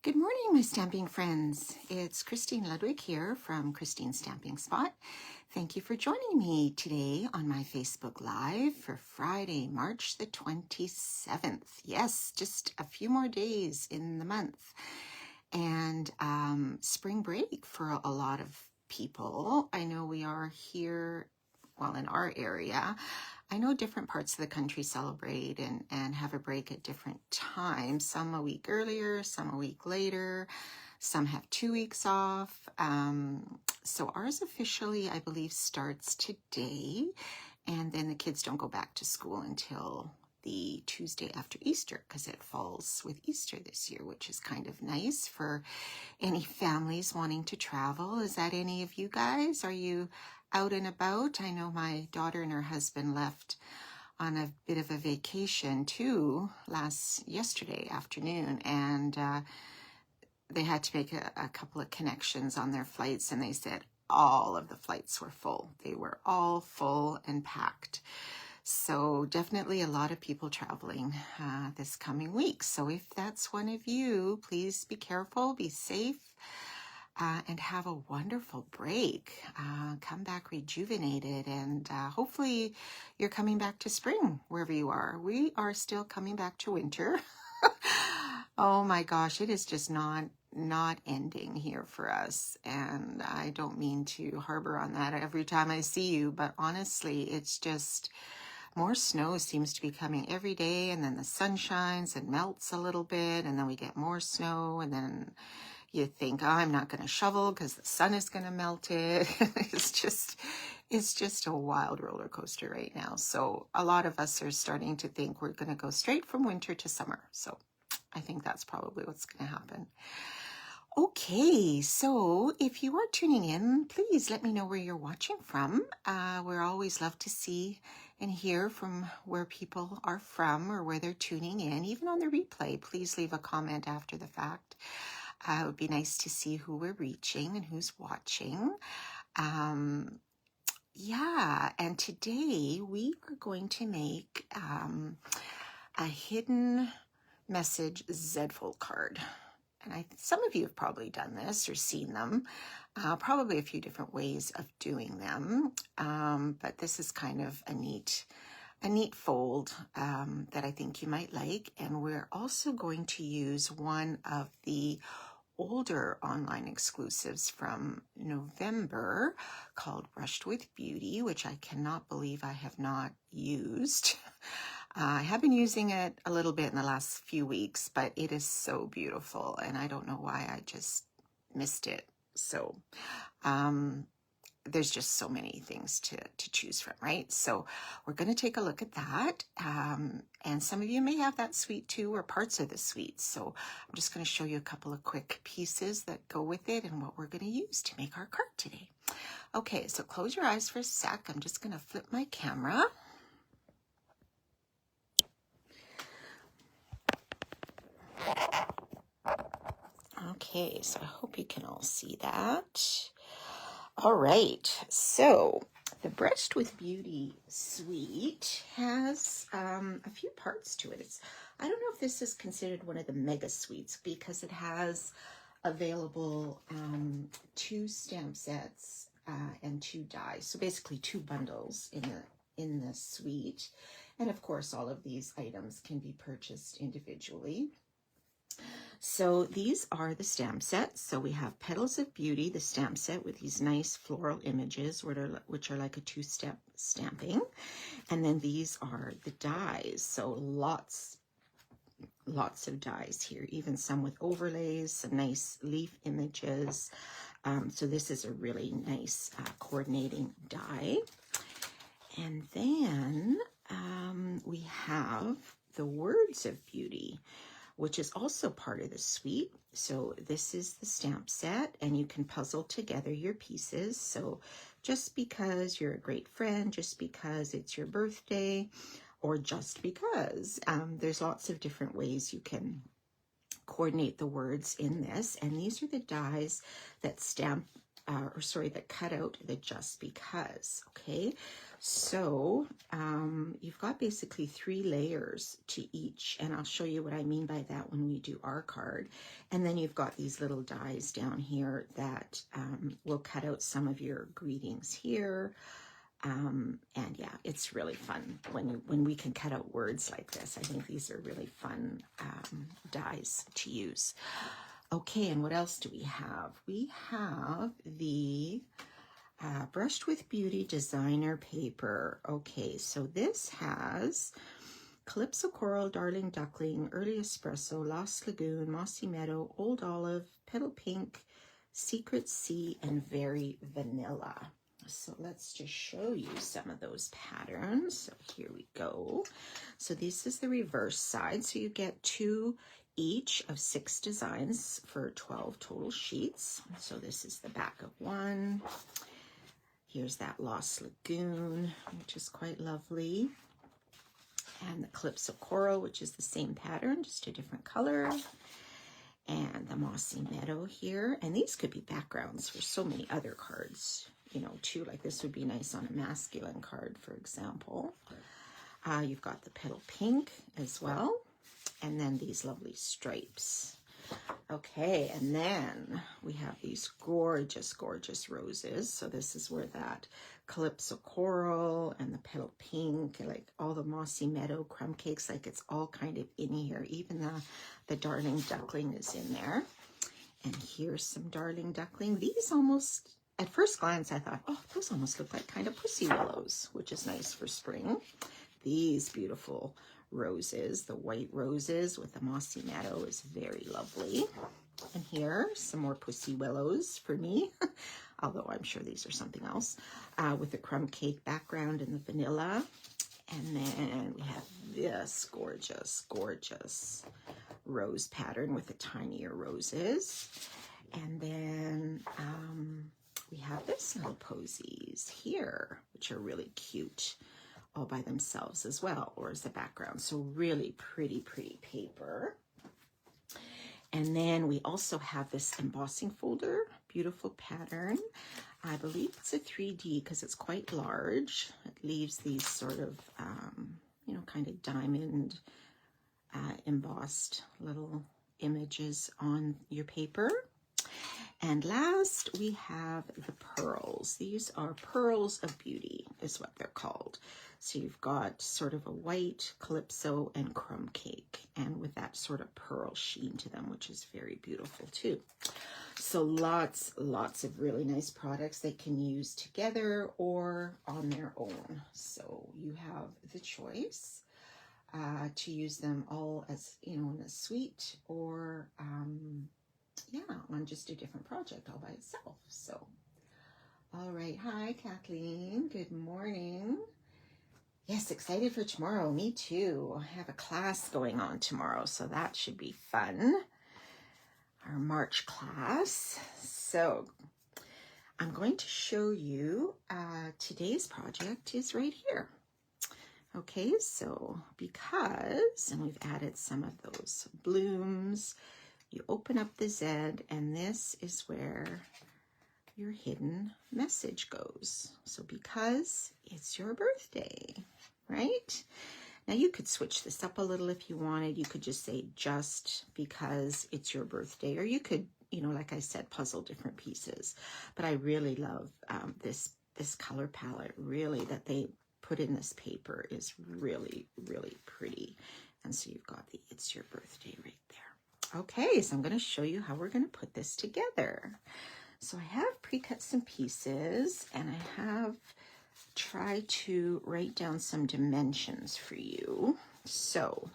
Good morning, my stamping friends. It's Christine Ludwig here from Christine's Stamping Spot. Thank you for joining me today on my Facebook Live for Friday, March the 27th. Yes, just a few more days in the month. And spring break for a lot of people. I know we are here, well, in our area. I know different parts of the country celebrate and have a break at different times. Some a week earlier, some a week later. Some have 2 weeks off. So ours officially, I believe, starts today. And then the kids don't go back to school until the Tuesday after Easter because it falls with Easter this year, which is kind of nice for any families wanting to travel. Is that any of you guys? Are you out and about? I know my daughter and her husband left on a bit of a vacation too yesterday afternoon, and they had to make a couple of connections on their flights, and they said all of the flights were full. They were all full and packed. So definitely a lot of people traveling this coming week. So if that's one of you, please be careful, be safe, and have a wonderful break. Come back rejuvenated, and hopefully you're coming back to spring wherever you are. We are still coming back to winter. Oh my gosh, it is just not ending here for us. And I don't mean to harbor on that every time I see you, but honestly, it's just more snow seems to be coming every day, and then the sun shines and melts a little bit, and then we get more snow, and then you think, oh, I'm not going to shovel because the sun is going to melt it. It's just a wild roller coaster right now. So a lot of us are starting to think we're going to go straight from winter to summer. So I think that's probably what's going to happen. Okay, so if you are tuning in, please let me know where you're watching from. We're always love to see and hear from where people are from or where they're tuning in, even on the replay. Please leave a comment after the fact. It would be nice to see who we're reaching and who's watching. Yeah, and today we are going to make a hidden message Z-fold card. And some of you have probably done this or seen them, probably a few different ways of doing them. But this is kind of a neat fold that I think you might like. And we're also going to use one of the older online exclusives from November called Brushed with Beauty, which I cannot believe I have not used. I have been using it a little bit in the last few weeks, but it is so beautiful, and I don't know why I just missed it. So there's just so many things to choose from, right? So we're going to take a look at that. And some of you may have that suite too, or parts of the suite. So I'm just going to show you a couple of quick pieces that go with it and what we're going to use to make our card today. Okay, so close your eyes for a sec. I'm just going to flip my camera. Okay, so I hope you can all see that. All right, so the Brushed with Beauty suite has a few parts to it. I don't know if this is considered one of the mega suites because it has available 2 stamp sets and 2 dies. So basically 2 bundles in the suite. And of course, all of these items can be purchased individually. So these are the stamp sets. So we have Petals of Beauty, the stamp set with these nice floral images, which are like a 2-step stamping. And then these are the dies. So lots of dies here, even some with overlays, some nice leaf images. So this is a really nice coordinating die. And then we have the Words of Beauty, which is also part of the suite. So this is the stamp set, and you can puzzle together your pieces. So just because you're a great friend, just because it's your birthday, or just because, there's lots of different ways you can coordinate the words in this. And these are the dies that stamp or sorry, that cut out the just because, okay? So you've got basically 3 layers to each, and I'll show you what I mean by that when we do our card. And then you've got these little dies down here that will cut out some of your greetings here. And yeah, it's really fun when we can cut out words like this. I think these are really fun dies to use. Okay, and what else do we have? We have the Brushed with Beauty designer paper. Okay, so this has Calypso Coral, Darling Duckling, Early Espresso, Lost Lagoon, Mossy Meadow, Old Olive, Petal Pink, Secret Sea, and Very Vanilla. So let's just show you some of those patterns. So here we go. So this is the reverse side. So you get 2 each of 6 designs for 12 total sheets. So this is the back of one. Here's that Lost Lagoon, which is quite lovely. And the Calypso Coral, which is the same pattern, just a different color. And the Mossy Meadow here. And these could be backgrounds for so many other cards, you know, too. Like this would be nice on a masculine card, for example. You've got the Petal Pink as well. And then these lovely stripes. Okay, and then we have these gorgeous, gorgeous roses. So this is where that Calypso Coral and the Petal Pink, like all the Mossy Meadow crumb cakes, like it's all kind of in here. Even the Darling Duckling is in there. And here's some Darling Duckling. These almost, at first glance, I thought, oh, those almost look like kind of pussy willows, which is nice for spring. These beautiful roses, the white roses with the Mossy Meadow is very lovely. And here, some more pussy willows for me, although I'm sure these are something else, with the crumb cake background and the vanilla. And then we have this gorgeous, gorgeous rose pattern with the tinier roses. And then we have this little posies here, which are really cute all by themselves as well, or as the background. So really pretty, pretty paper. And then we also have this embossing folder, beautiful pattern. I believe it's a 3D because it's quite large. It leaves these sort of, you know, kind of diamond embossed little images on your paper. And last, we have the pearls. These are Pearls of Beauty is what they're called. So you've got sort of a white calypso and crumb cake, and with that sort of pearl sheen to them, which is very beautiful too. So lots of really nice products they can use together or on their own. So you have the choice to use them all as, you know, in a suite or yeah, on just a different project all by itself. So, all right. Hi, Kathleen. Good morning. Yes, excited for tomorrow. Me too. I have a class going on tomorrow, so that should be fun. Our March class. So, I'm going to show you today's project is right here. Okay, so because, and we've added some of those blooms, you open up the Z, and this is where your hidden message goes. So because it's your birthday, right? Now you could switch this up a little if you wanted. You could just say just because it's your birthday, or you could, you know, like I said, puzzle different pieces. But I really love this color palette, really, that they put in this paper is really, really pretty. And so you've got the It's Your Birthday right there. Okay, so I'm going to show you how we're going to put this together. So I have pre-cut some pieces, and I have tried to write down some dimensions for you. So,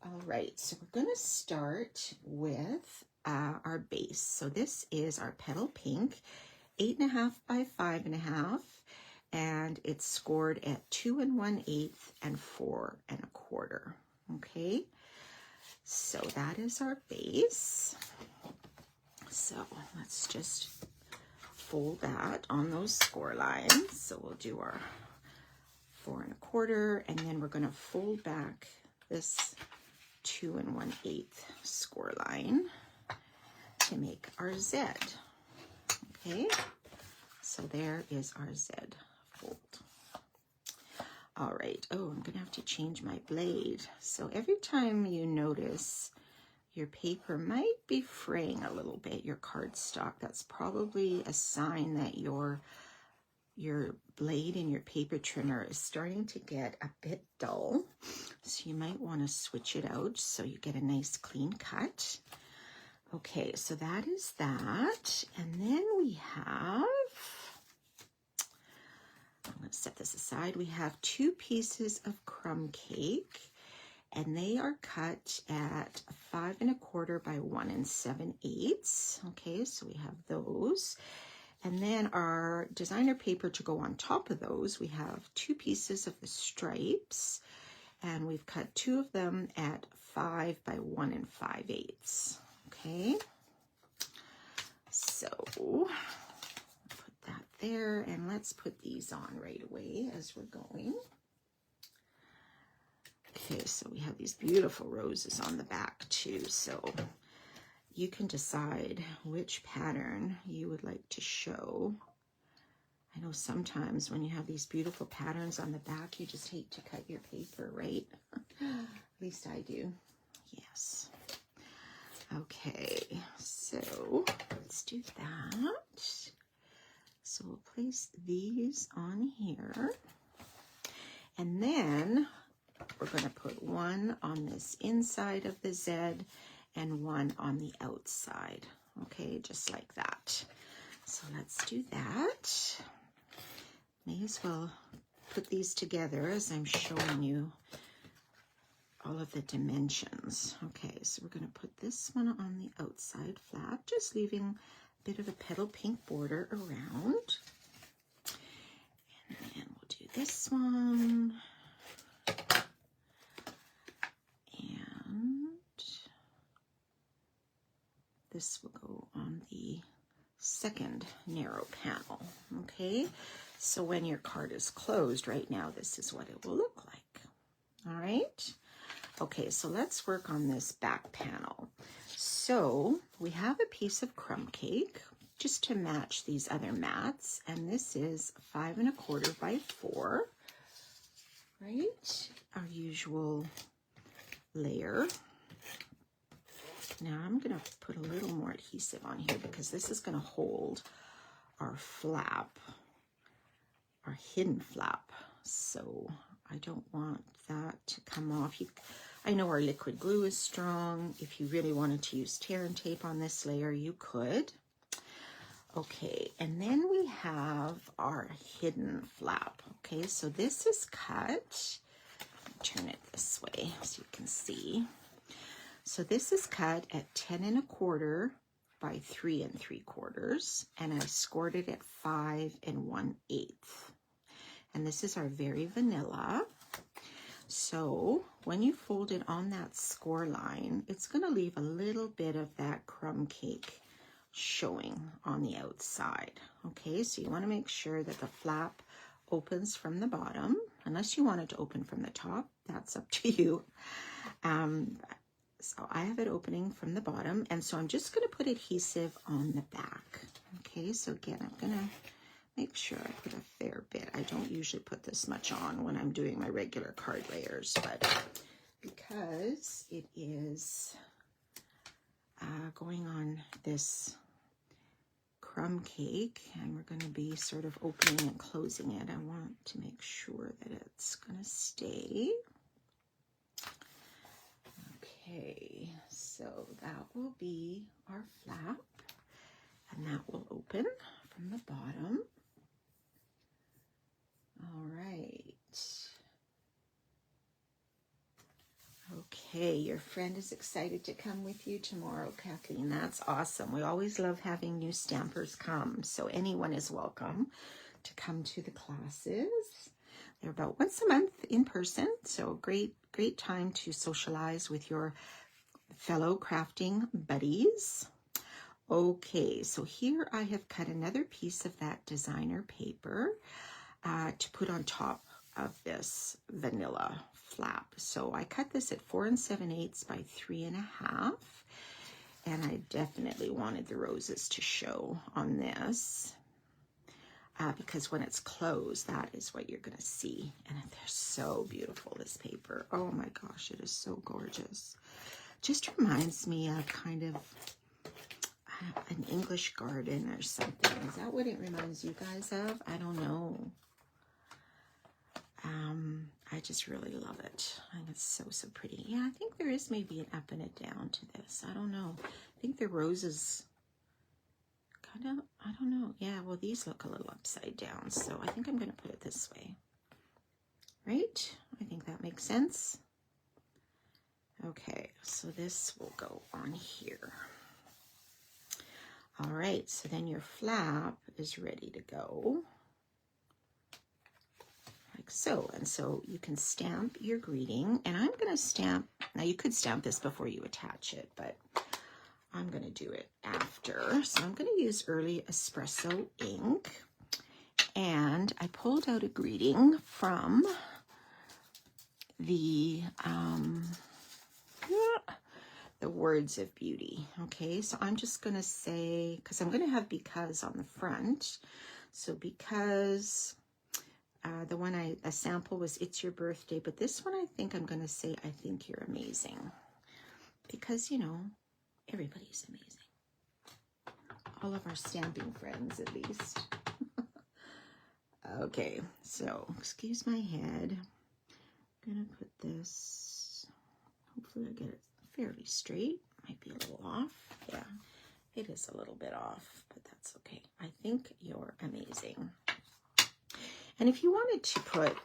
all right, so we're going to start with our base. So this is our Petal Pink, 8.5 by 5.5, and it's scored at 2 1/8 and 4 1/4. Okay. So that is our base. So let's just fold that on those score lines. So we'll do our 4 1/4, and then we're going to fold back this 2 1/8 score line to make our Z. Okay, so there is our Z fold. All right, oh, I'm gonna have to change my blade. So every time you notice your paper might be fraying a little bit, your cardstock, that's probably a sign that your blade and your paper trimmer is starting to get a bit dull. So you might want to switch it out so you get a nice clean cut. Okay, so that is that. And then we have, I'm going to set this aside. We have 2 pieces of crumb cake, and they are cut at 5 1/4 by 1 7/8. Okay, so we have those. And then our designer paper to go on top of those, we have 2 pieces of the stripes, and we've cut 2 of them at 5 by 1 5/8. Okay, so put that there, and let's put these on right away as we're going. Okay, so we have these beautiful roses on the back too, so you can decide which pattern you would like to show. I know sometimes when you have these beautiful patterns on the back, you just hate to cut your paper, right? At least I do. Yes. Okay, so let's do that. So we'll place these on here. And then we're going to put one on this inside of the Z and one on the outside. Okay, just like that. So let's do that. May as well put these together as I'm showing you all of the dimensions. Okay, so we're going to put this one on the outside flat, just leaving a bit of a petal pink border around. And then we'll do this one. And this will go on the second narrow panel. Okay, so when your card is closed right now, this is what it will look like. All right. Okay, so let's work on this back panel. So we have a piece of crumb cake just to match these other mats, and this is 5 1/4 by 4, right? Our usual layer. Now I'm going to put a little more adhesive on here because this is going to hold our flap, our hidden flap. So I don't want that to come off. I know our liquid glue is strong. If you really wanted to use tear and tape on this layer, you could. Okay, and then we have our hidden flap. Okay, so this is cut. Turn it this way so you can see. So this is cut at 10 1/4 by 3 3/4, and I scored it at 5 1/8. And this is our very vanilla. So when you fold it on that score line, it's going to leave a little bit of that crumb cake showing on the outside. Okay, so you want to make sure that the flap opens from the bottom. Unless you want it to open from the top, that's up to you. So I have it opening from the bottom, and so I'm just going to put adhesive on the back. Okay, so again, I'm going to make sure I put a fair bit. I don't usually put this much on when I'm doing my regular card layers, but because it is going on this crumb cake, and we're going to be sort of opening and closing it, I want to make sure that it's going to stay. Okay, so that will be our flap, and that will open from the bottom. All right. Okay, your friend is excited to come with you tomorrow, Kathleen. That's awesome. We always love having new stampers come, so anyone is welcome to come to the classes. They're about once a month in person, so great time to socialize with your fellow crafting buddies. Okay, so here I have cut another piece of that designer paper to put on top of this vanilla flap. So I cut this at 4 7/8 by 3 1/2, And I definitely wanted the roses to show on this. Because when it's closed, that is what you're going to see. And they're so beautiful, this paper. Oh my gosh, it is so gorgeous. Just reminds me of kind of an English garden or something. Is that what it reminds you guys of? I don't know. I just really love it. I think it's so, so pretty. Yeah, I think there is maybe an up and a down to this. I don't know. I think the roses kind of, I don't know. Yeah, well, these look a little upside down, so I think I'm going to put it this way. Right? I think that makes sense. Okay, so this will go on here. All right, so then your flap is ready to go. Like so. And so you can stamp your greeting, and I'm going to stamp, now you could stamp this before you attach it, but I'm going to do it after. So I'm going to use Early Espresso ink, and I pulled out a greeting from the Words of Beauty. Okay, so I'm just going to say, because I'm going to have because on the front. So because the one a sample was It's Your Birthday, but this one I think I'm going to say I think you're amazing. Because, you know, everybody's amazing. All of our stamping friends, at least. Okay, so excuse my head. I'm going to put this, hopefully I get it fairly straight. Might be a little off. Yeah, it is a little bit off, but that's okay. I think you're amazing. And if you wanted to put,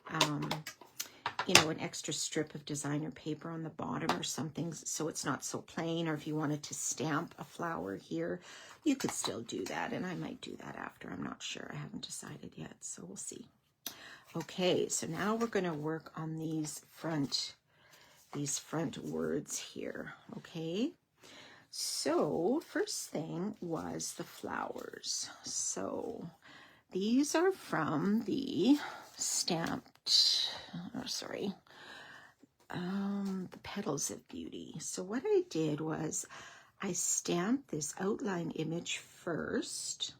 you know, an extra strip of designer paper on the bottom or something so it's not so plain, or if you wanted to stamp a flower here, you could still do that. And I might do that after. I'm not sure. I haven't decided yet, so we'll see. Okay, so now we're going to work on these front words here, okay? So first thing was the flowers. So these are from the stamped, the Petals of Beauty. So what I did was I stamped this outline image first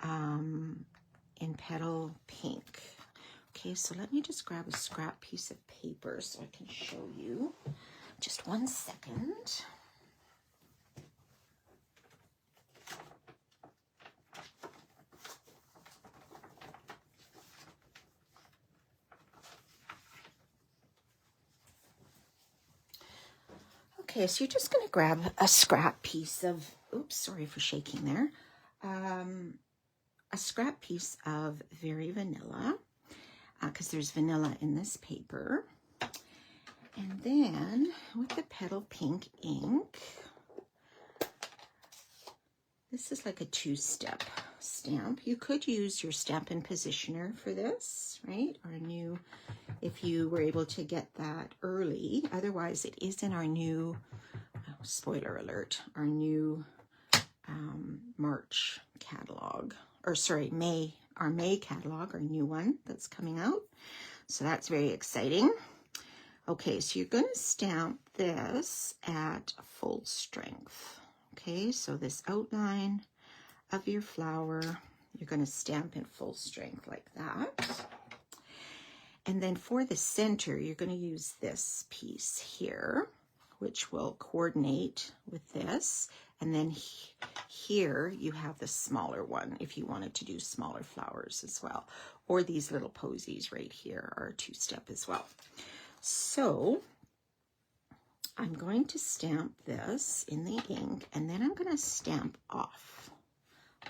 in Petal Pink. Okay, so let me just grab a scrap piece of paper so I can show you. Just 1 second. Okay, so you're just going to grab a scrap piece of, oops, sorry for shaking there. A scrap piece of Very Vanilla, because there's vanilla in this paper. And then with the Petal Pink ink, this is like a 2-step stamp. You could use your Stampin' Positioner for this, right? Or a new, if you were able to get that early. Otherwise, it is in our new, spoiler alert, our new March catalog. Or sorry, our May catalog, our new one that's coming out. So that's very exciting. Okay, so you're going to stamp this at full strength. Okay, so this outline of your flower, you're going to stamp in full strength like that. And then for the center, you're going to use this piece here, which will coordinate with this. And then here you have the smaller one if you wanted to do smaller flowers as well. Or these little posies right here are a 2-step as well. So I'm going to stamp this in the ink, and then I'm going to stamp off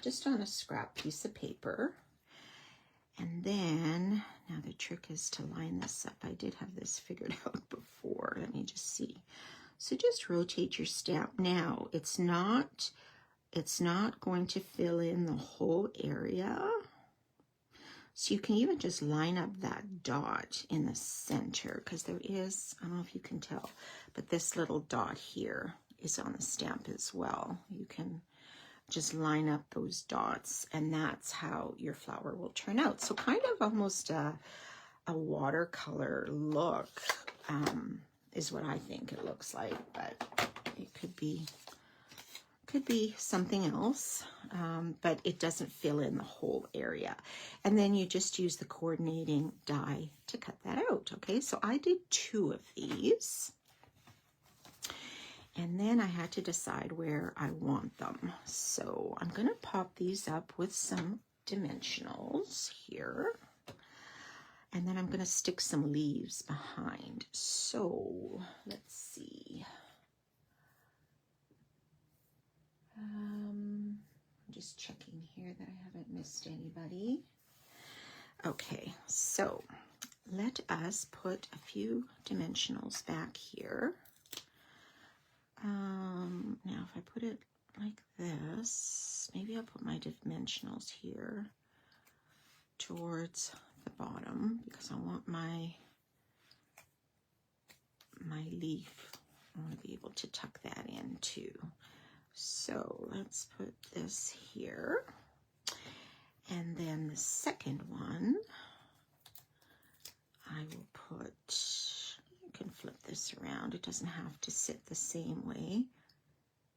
just on a scrap piece of paper. And then, now the trick is to line this up. I did have this figured out before. Let me just see. So just rotate your stamp. Now, it's not going to fill in the whole area. So you can even just line up that dot in the center, because there is, I don't know if you can tell, but this little dot here is on the stamp as well. You can just line up those dots, and that's how your flower will turn out. So kind of almost a watercolor look is what I think it looks like, but it could be could be something else, but it doesn't fill in the whole area. And then you just use the coordinating die to cut that out. Okay, so I did 2 of these. And then I had to decide where I want them. So I'm going to pop these up with some dimensionals here. And then I'm going to stick some leaves behind. So let's see. I'm just checking here that I haven't missed anybody. Okay, so let us put a few dimensionals back here. Now if I put it like this, maybe I'll put my dimensionals here towards the bottom because I want my leaf. I want to be able to tuck that in too. So let's put this here. And then the second one, I will put, you can flip this around. It doesn't have to sit the same way.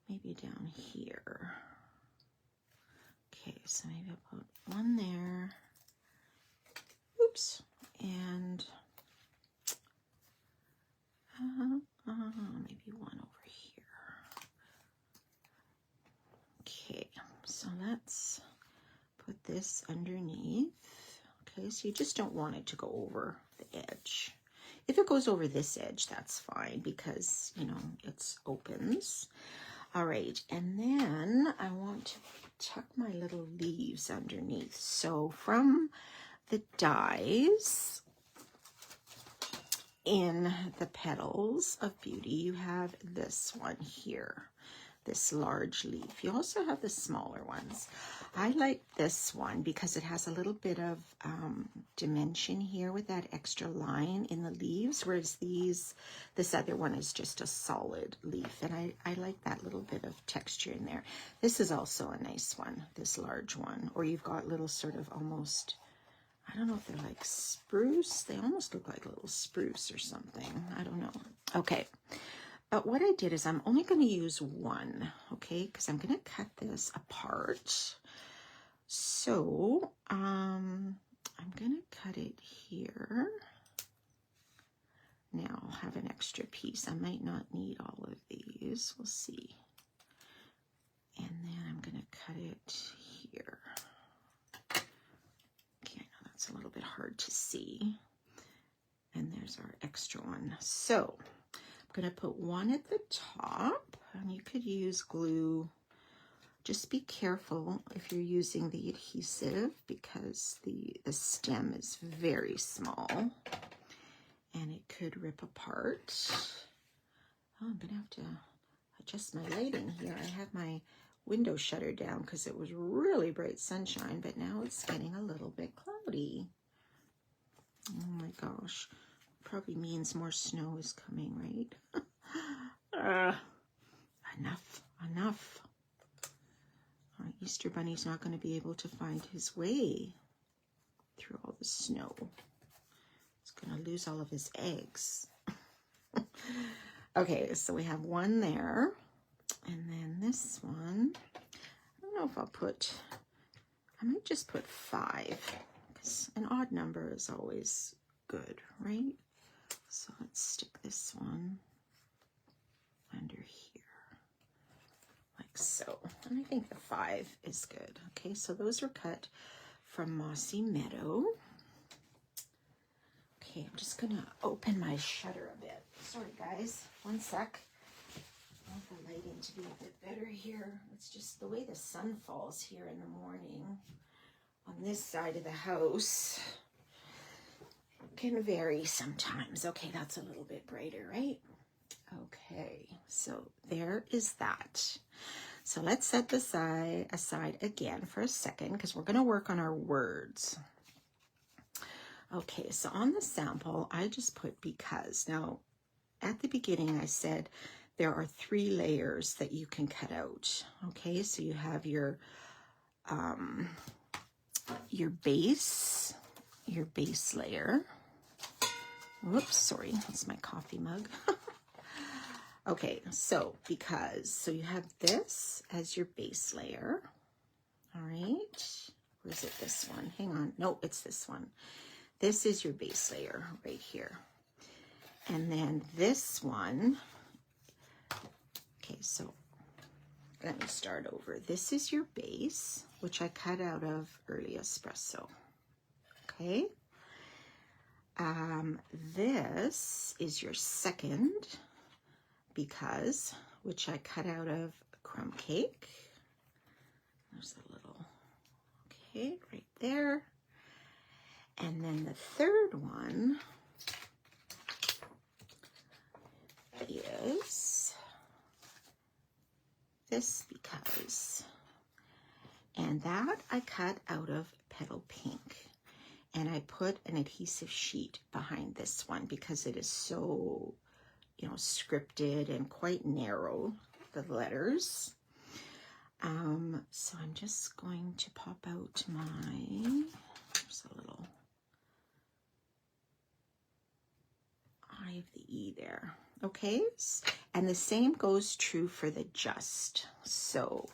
Maybe down here. Okay, so maybe I'll put one there. Oops. And maybe one over here. Okay, so let's put this underneath. Okay, so you just don't want it to go over the edge. If it goes over this edge, that's fine because, you know, it opens. All right, and then I want to tuck my little leaves underneath. So from the dies in the Petals of Beauty, you have this one here, this large leaf. You also have the smaller ones. I like this one because it has a little bit of dimension here with that extra line in the leaves, whereas this other one is just a solid leaf, and I like that little bit of texture in there. This is also a nice one, this large one, or you've got little sort of almost, I don't know if they're like spruce. They almost look like little spruce or something. I don't know. Okay. But what I did is I'm only going to use one, okay? Because I'm going to cut this apart. So I'm going to cut it here. Now I'll have an extra piece. I might not need all of these. We'll see. And then I'm going to cut it here. Okay, I know that's a little bit hard to see. And there's our extra one. So I'm going to put one at the top, and you could use glue. Just be careful if you're using the adhesive because the stem is very small and it could rip apart. Oh, I'm going to have to adjust my lighting here. I have my window shutter down because it was really bright sunshine, but now it's getting a little bit cloudy. Oh my gosh. Probably means more snow is coming, right? Enough. Our Easter Bunny's not going to be able to find his way through all the snow. He's going to lose all of his eggs. Okay, so we have one there. And then this one, I don't know if I might just put 5. Because an odd number is always good, right? So let's stick this one under here, like so. And I think the 5 is good. Okay, so those were cut from Mossy Meadow. Okay, I'm just gonna open my shutter a bit. Sorry guys, one sec. I want the lighting to be a bit better here. It's just the way the sun falls here in the morning on this side of the house can vary sometimes. Okay, that's a little bit brighter, right? Okay, so there is that. So let's set this aside again for a second because we're going to work on our words. Okay, so on the sample, I just put because. Now, at the beginning, I said there are 3 layers that you can cut out. Okay, so you have your base layer. Whoops, sorry, that's my coffee mug. Okay, so so you have this as your base layer. All right, or is it this one? Hang on, no, it's this one. This is your base layer right here. And then this one, okay, so let me start over. This is your base, which I cut out of Early Espresso, okay? This is your second because, which I cut out of Crumb Cake. There's a little, okay, right there. And then the third one is this because, and that I cut out of Petal Pink. And I put an adhesive sheet behind this one because it is so, you know, scripted and quite narrow, the letters. So I'm just going to pop out there's a little I of the E there. Okay, and the same goes true for the just. So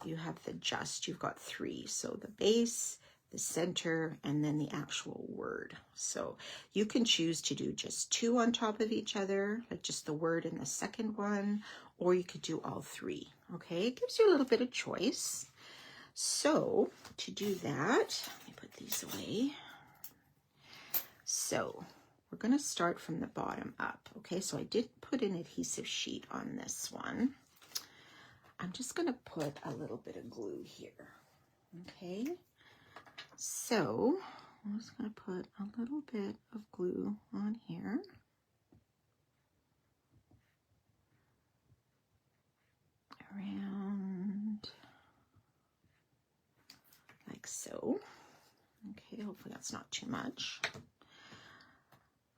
you have the just, you've got 3. So the base, the center, and then the actual word. So you can choose to do just 2 on top of each other, like just the word in the second one, or you could do all 3. Okay, it gives you a little bit of choice. So to do that, let me put these away. So we're going to start from the bottom up. Okay, so I did put an adhesive sheet on this one. I'm just going to put a little bit of glue here. Okay, so I'm just going to put a little bit of glue on here. Around like so. Okay, hopefully that's not too much.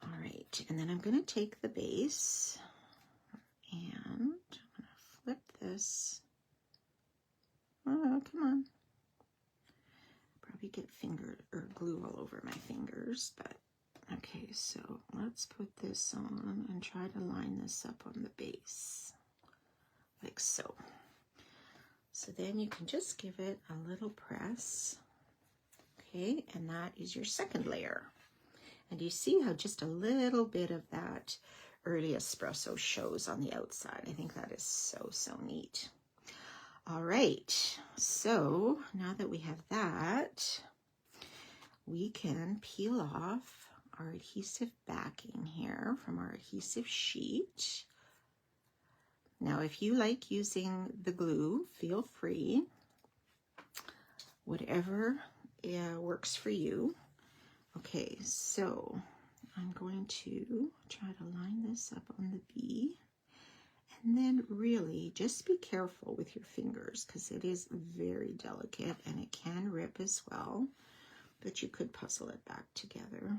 All right, and then I'm going to take the base and I'm going to flip this. Oh, come on. Probably get finger or glue all over my fingers, but okay, so let's put this on and try to line this up on the base, like so. So then you can just give it a little press, okay, and that is your second layer. And you see how just a little bit of that Early Espresso shows on the outside. I think that is so, so neat. All right, so now that we have that, we can peel off our adhesive backing here from our adhesive sheet. Now, if you like using the glue, feel free. Whatever works for you. Okay, so I'm going to try to line this up on the B. And then really just be careful with your fingers because it is very delicate and it can rip as well, but you could puzzle it back together.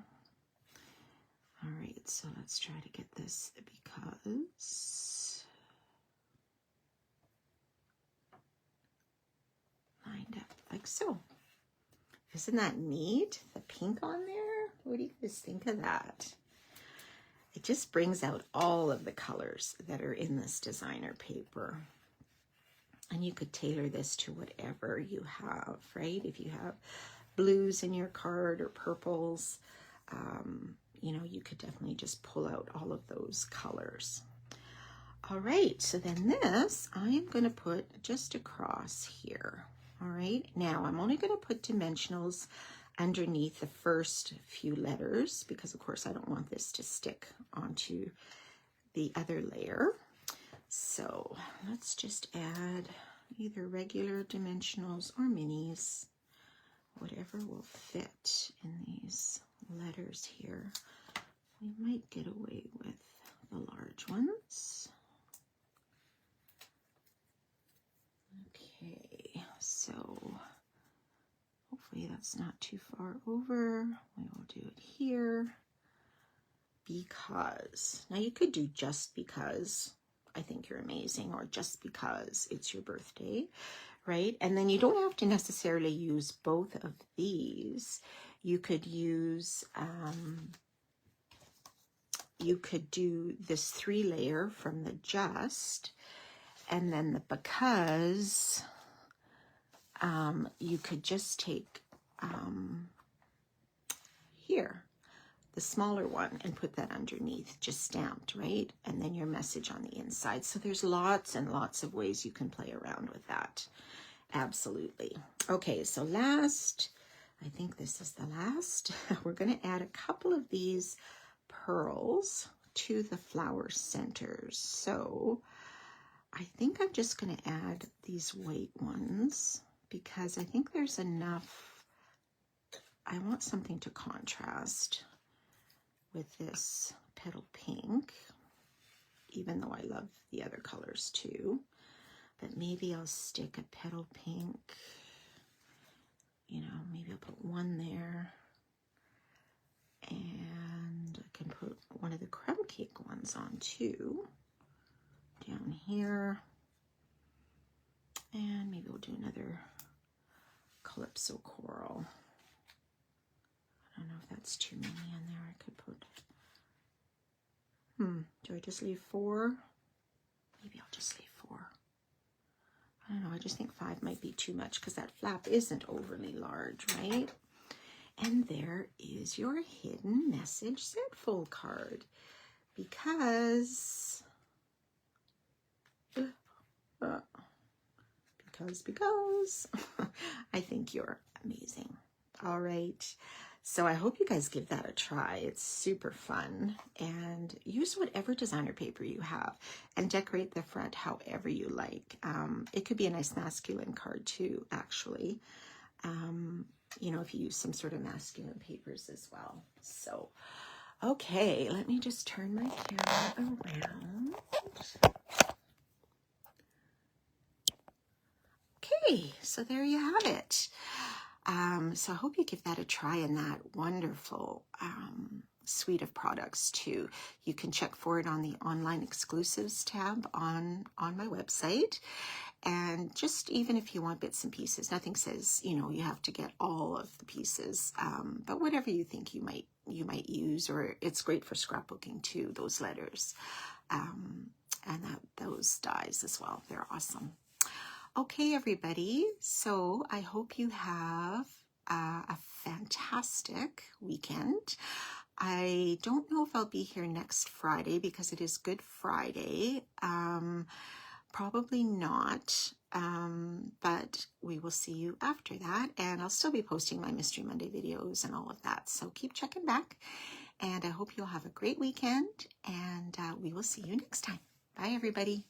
All right, so let's try to get this because lined up like so. Isn't that neat? The pink on there? What do you guys think of that? It just brings out all of the colors that are in this designer paper. And you could tailor this to whatever you have, right? If you have blues in your card or purples, you know, you could definitely just pull out all of those colors. All right, so then this, I am going to put just across here. All right, now I'm only going to put dimensionals underneath the first few letters because of course I don't want this to stick onto the other layer. So let's just add either regular dimensionals or minis, whatever will fit in these letters here. We might get away with the large ones. Okay, so hopefully that's not too far over. We will do it here. Because. Now you could do just because I think you're amazing, or just because it's your birthday, right? And then you don't have to necessarily use both of these. You could use you could do this 3-layer from the just, and then the because, you could just take here, the smaller one, and put that underneath, just stamped, right? And then your message on the inside. So there's lots and lots of ways you can play around with that. Absolutely. Okay, so last, I think this is the last, we're going to add a couple of these pearls to the flower centers. So I think I'm just going to add these white ones because I think there's enough. I want something to contrast with this petal pink, even though I love the other colors too. But maybe I'll stick a petal pink, you know, maybe I'll put one there. And I can put one of the crumb cake ones on too, down here. And maybe we'll do another Calypso coral. I don't know if that's too many in there. I could put, do I just leave 4? Maybe I'll just leave 4. I don't know, I just think 5 might be too much because that flap isn't overly large, right? And there is your hidden message centfold card. Because I think you're amazing. All right. So I hope you guys give that a try. It's super fun. And use whatever designer paper you have and decorate the front however you like. It could be a nice masculine card too, actually. You know, if you use some sort of masculine papers as well. So, okay, let me just turn my camera around. Okay, so there you have it. So I hope you give that a try in that wonderful suite of products too. You can check for it on the online exclusives tab on my website. And just even if you want bits and pieces, nothing says, you know, you have to get all of the pieces, but whatever you think you might use, or it's great for scrapbooking too, those letters, and those dies as well. They're awesome. Okay, everybody. So I hope you have a fantastic weekend. I don't know if I'll be here next Friday because it is Good Friday. Probably not, but we will see you after that. And I'll still be posting my Mystery Monday videos and all of that. So keep checking back. And I hope you'll have a great weekend. And we will see you next time. Bye, everybody.